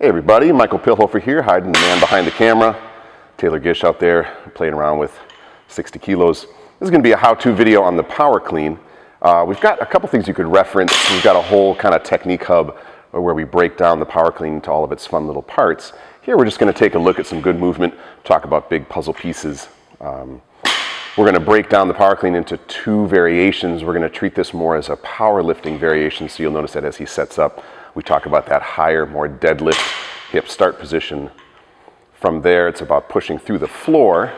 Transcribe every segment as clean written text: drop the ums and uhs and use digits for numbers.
Hey everybody, Michael Pilhofer here, hiding the man behind the camera. Taylor Gish out there playing around with 60 kilos. This is going to be a how-to video on the Power Clean. We've got a couple things you could reference. We've got a whole kind of technique hub where we break down the Power Clean into all of its fun little parts. Here we're just going to take a look at some good movement, talk about big puzzle pieces. We're going to break down the Power Clean into two variations. We're going to treat this more as a powerlifting variation, so you'll notice that as he sets up, we talk about that higher, more deadlift hip start position. From there, it's about pushing through the floor.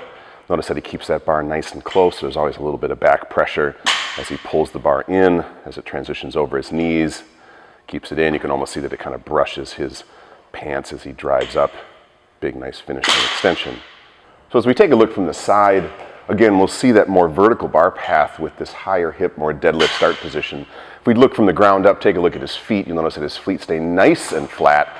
Notice that he keeps that bar nice and close. So there's always a little bit of back pressure as he pulls the bar in, as it transitions over his knees, keeps it in. You can almost see that it kind of brushes his pants as he drives up. Big, nice finishing extension. So as we take a look from the side, again, we'll see that more vertical bar path with this higher hip, more deadlift start position. If we look from the ground up, take a look at his feet, you'll notice that his feet stay nice and flat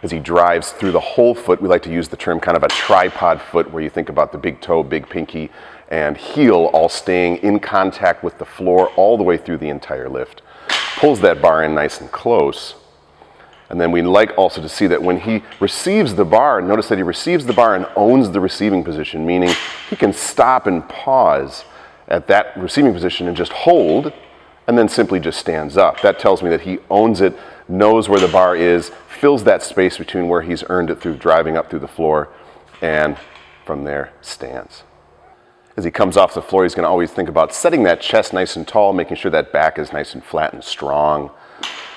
as he drives through the whole foot. We like to use the term kind of a tripod foot, where you think about the big toe, big pinky, and heel all staying in contact with the floor all the way through the entire lift. Pulls that bar in nice and close. And then we like also to see that when he receives the bar, notice that he receives the bar and owns the receiving position, meaning he can stop and pause at that receiving position and just hold, and then simply just stands up. That tells me that he owns it, knows where the bar is, fills that space between where he's earned it through driving up through the floor, and from there stands. As he comes off the floor, he's going to always think about setting that chest nice and tall, making sure that back is nice and flat and strong.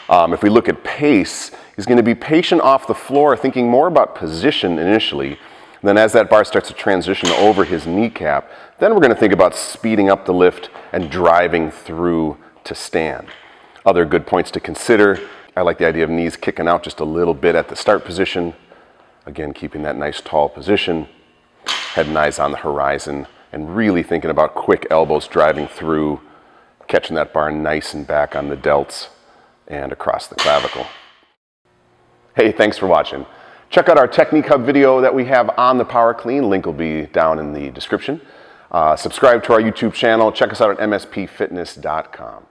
If we look at pace, he's going to be patient off the floor, thinking more about position initially. Then as that bar starts to transition over his kneecap, then we're going to think about speeding up the lift and driving through to stand. Other good points to consider, I like the idea of knees kicking out just a little bit at the start position. Again, keeping that nice tall position, head and eyes on the horizon, and really thinking about quick elbows driving through, catching that bar nice and back on the delts and across the clavicle. Hey, thanks for watching. Check out our Technique Hub video that we have on the Power Clean. Link will be down in the description. Subscribe to our YouTube channel. Check us out at mspfitness.com.